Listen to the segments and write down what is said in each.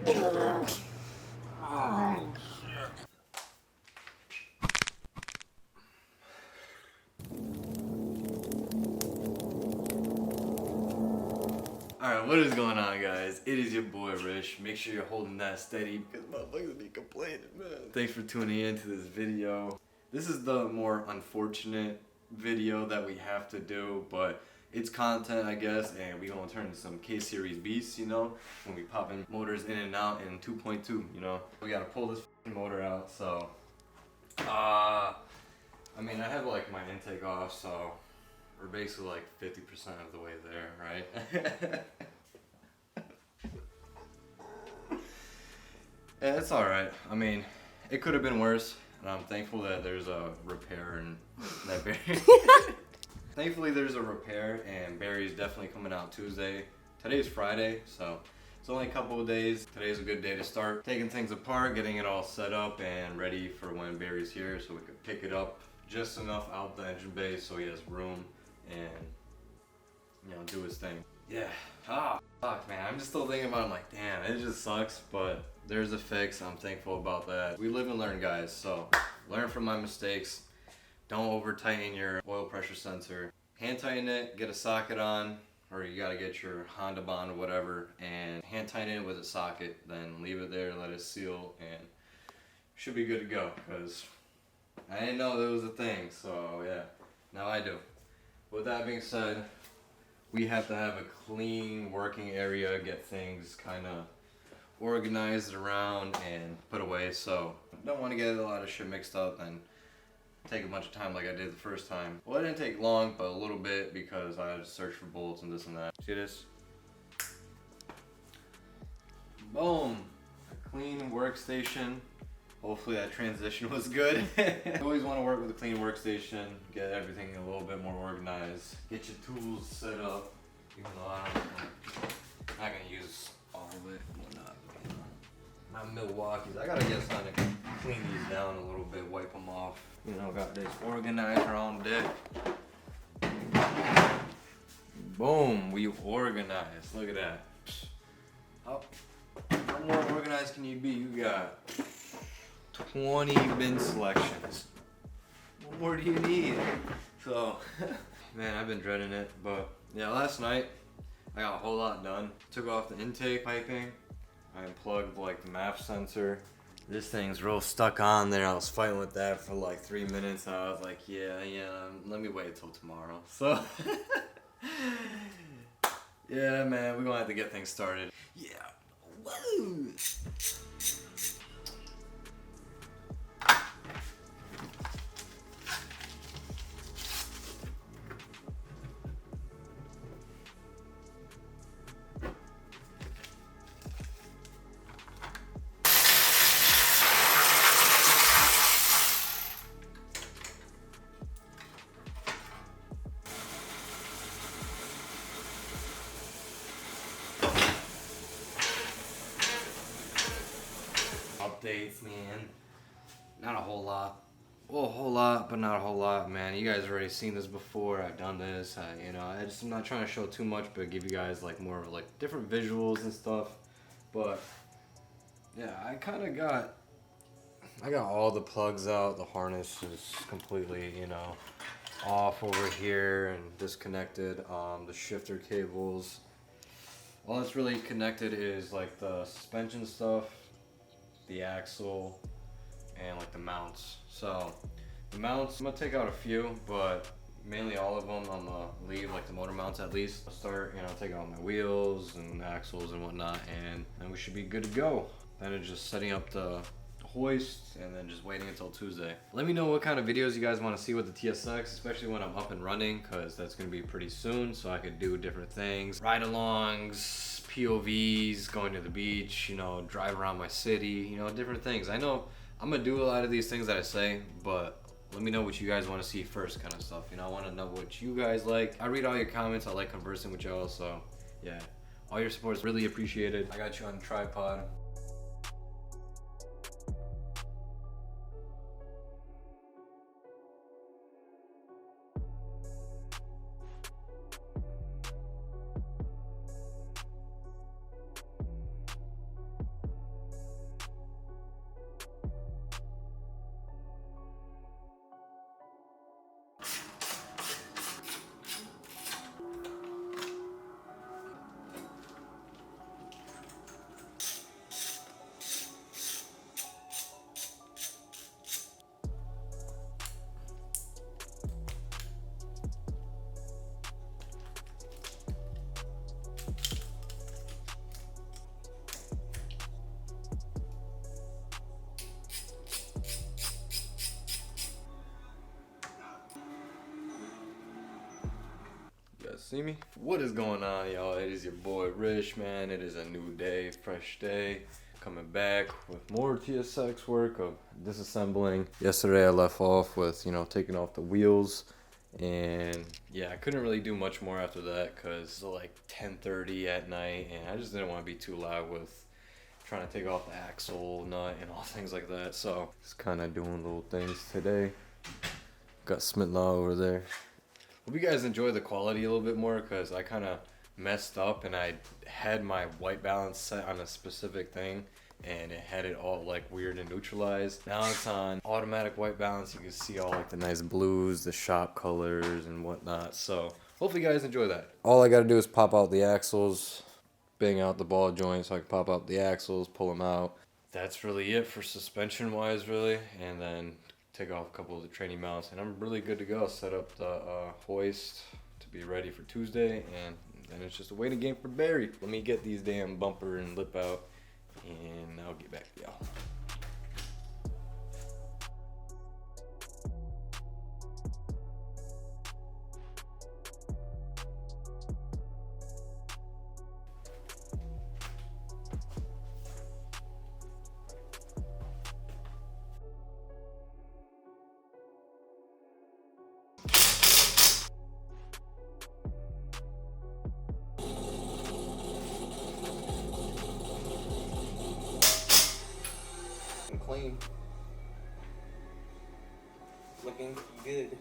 Alright, what is going on, guys? It is your boy Rish. Make sure you're holding that steady because motherfuckers be complaining, man. Thanks for tuning in to this video. This is the more unfortunate video that we have to do, but it's content, I guess, and we gonna turn into some K-Series beasts, you know, when we popping motors in and out in 2.2, you know. We gotta pull this motor out, so, I mean, I have like my intake off, so we're basically like 50% of the way there, right? Yeah, it's alright. I mean, it could have been worse, and I'm thankful that there's a repair and that Barry. Thankfully, there's a repair, and Barry's definitely coming out Tuesday. Today's Friday, so it's only a couple of days. Today's a good day to start taking things apart, getting it all set up and ready for when Barry's here, so we could pick it up just enough out the engine bay so he has room and, you know, do his thing. Yeah. Fuck, man. I'm just still thinking about it. I'm like, damn, it just sucks, but there's a fix. I'm thankful about that. We live and learn, guys, so learn from my mistakes. Don't over tighten your oil pressure sensor. Hand tighten it, get a socket on, or you gotta get your Honda Bond or whatever, and hand tighten it with a socket, then leave it there, let it seal, and should be good to go, because I didn't know that was a thing, so yeah, now I do. With that being said, we have to have a clean working area, get things kind of organized around and put away, so don't want to get a lot of shit mixed up and take a bunch of time like I did the first time. Well, it didn't take long, but a little bit because I had to search for bolts and this and that. See this? Boom! A clean workstation. Hopefully that transition was good. I always want to work with a clean workstation, get everything a little bit more organized, get your tools set up, even though I'm not going to use all of it, whatnot. My Milwaukee's, I got to get something to clean these down a little bit, wipe them off. You know, got this organizer on deck. Boom, we organized. Look at that. How more organized can you be? You got 20 bin selections. What more do you need? So, man, I've been dreading it, but yeah, last night I got a whole lot done. Took off the intake piping. I unplugged like the MAF sensor. This thing's real stuck on there. I was fighting with that for like 3 minutes. I was like, yeah, let me wait till tomorrow. So, yeah, man, we're gonna have to get things started. Yeah, woo! Updates, man. Not a whole lot. Well, a whole lot, but not a whole lot, man. You guys have already seen this before. I've done this. I'm not trying to show too much, but give you guys like more like different visuals and stuff. But yeah, I got all the plugs out. The harness is completely, you know, off over here and disconnected. The shifter cables. All that's really connected is like the suspension stuff, the axle, and like the mounts. So the mounts, I'm gonna take out a few, but mainly all of them I'm gonna leave, like the motor mounts at least. I'll start, you know, take out my wheels and axles and whatnot, and then we should be good to go. Then it's just setting up the hoist and then just waiting until Tuesday. Let me know what kind of videos you guys want to see with the TSX, especially when I'm up and running, because that's going to be pretty soon, so I could do different things. Ride-alongs, POVs, going to the beach, you know, drive around my city, you know, different things. I know I'm going to do a lot of these things that I say, but let me know what you guys want to see first, kind of stuff. You know, I want to know what you guys like. I read all your comments. I like conversing with y'all, so yeah. All your support is really appreciated. I got you on a tripod. see me? What is going on, y'all? It is your boy Rish, man. It is a new day, fresh day. Coming back with more TSX work of disassembling. Yesterday I left off with, taking off the wheels. And yeah, I couldn't really do much more after that because it's like 10:30 at night. And I just didn't want to be too loud with trying to take off the axle nut and all things like that. So just kind of doing little things today. Got smitten all over there. Hope you guys enjoy the quality a little bit more because I kind of messed up and I had my white balance set on a specific thing and it had it all like weird and neutralized. Now it's on automatic white balance. You can see all like the nice blues, the shop colors and whatnot. So hopefully you guys enjoy that. All I got to do is pop out the axles, bang out the ball joint so I can pop out the axles, pull them out. That's really it for suspension wise really, and then take off a couple of the training mounts and I'm really good to go. Set up the hoist to be ready for Tuesday, and then it's just a waiting game for Barry. Let me get these damn bumper and lip out and I'll get back to y'all. Clean. Looking good.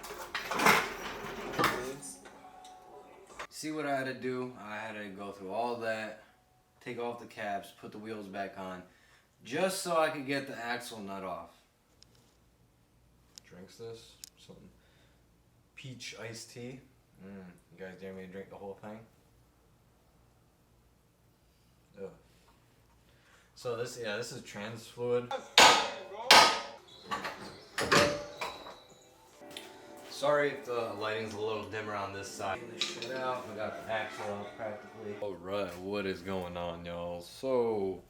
See what I had to do? I had to go through all that, take off the caps, put the wheels back on, just so I could get the axle nut off. Drinks this? Something. Peach iced tea. You guys dare me to drink the whole thing? Ugh. So this is trans fluid. Sorry if the lighting's a little dimmer on this side. Get this shit out. I got the axle out practically. Alright, what is going on, y'all? So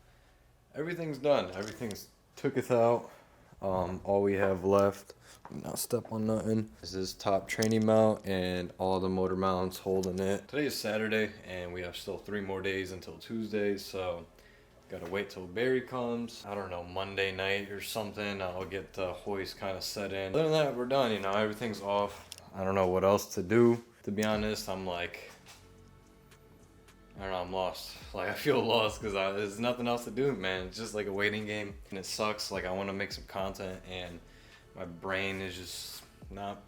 everything's done. Everything's tooketh out. All we have left, not step on nothing, is this top training mount and all the motor mounts holding it. Today is Saturday and we have still 3 more days until Tuesday, so gotta wait till Barry comes. I don't know, Monday night or something. I'll get the hoist kind of set in. Other than that, we're done, everything's off. I don't know what else to do. To be honest, I'm like, I don't know, I'm lost. Like, I feel lost because there's nothing else to do, man. It's just like a waiting game and it sucks. Like, I want to make some content and my brain is just not,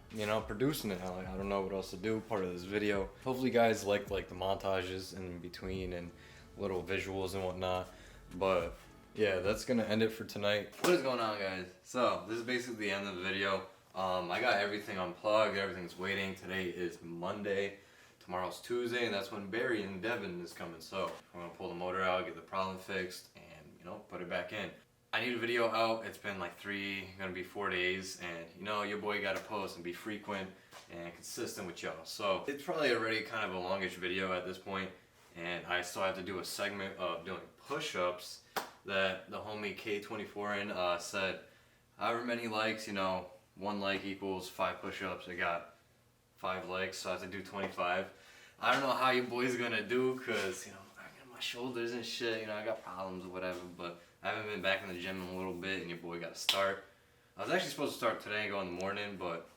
producing it. I don't know what else to do. Part of this video. Hopefully you guys like the montages in between and little visuals and whatnot. But yeah, that's gonna end it for tonight. What is going on, guys? So this is basically the end of the video. I got everything unplugged, everything's waiting. Today is Monday, tomorrow's Tuesday, and that's when Barry and Devin is coming. So I'm gonna pull the motor out, get the problem fixed, and put it back in. I need a video out. It's been like 4 days, and your boy gotta post and be frequent and consistent with y'all. So it's probably already kind of a longish video at this point. And I still have to do a segment of doing push-ups that the homie K24 said, however many likes, 1 like equals 5 push-ups. I got 5 likes, so I have to do 25. I don't know how you boys gonna do, cause I got my shoulders and shit. I got problems or whatever. But I haven't been back in the gym in a little bit, and your boy got to start. I was actually supposed to start today and go in the morning, but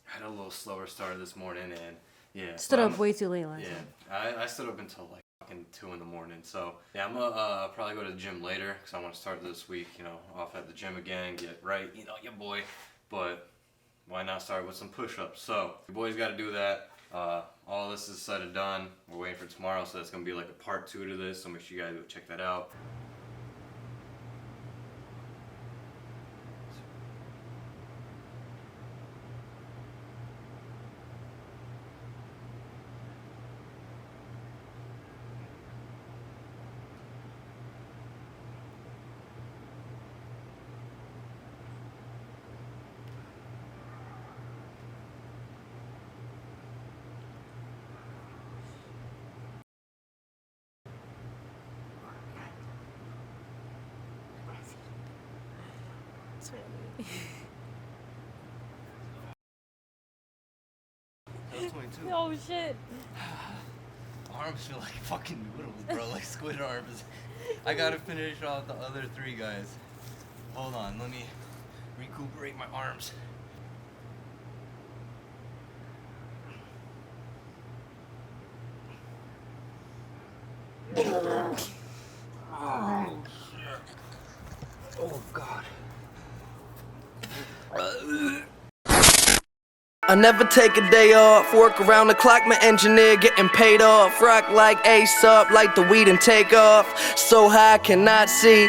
I had a little slower start this morning, and yeah. Stood up way too late last night. Yeah, I stood up until like fucking 2 in the morning. So yeah, I'm gonna probably go to the gym later because I want to start this week, off at the gym again, get right, your boy. But why not start with some push-ups? So your boy's got to do that. All this is said and done. We're waiting for tomorrow, so that's gonna be like a part 2 to this. So make sure you guys go check that out. 22. Oh shit. Arms feel like fucking noodles, bro. Like squid arms. I gotta finish off the other 3 guys. Hold on, let me recuperate my arms. Oh shit. Oh god. I never take a day off, work around the clock, my engineer getting paid off. Rock like Ace up, like the weed and take off. So high I cannot see.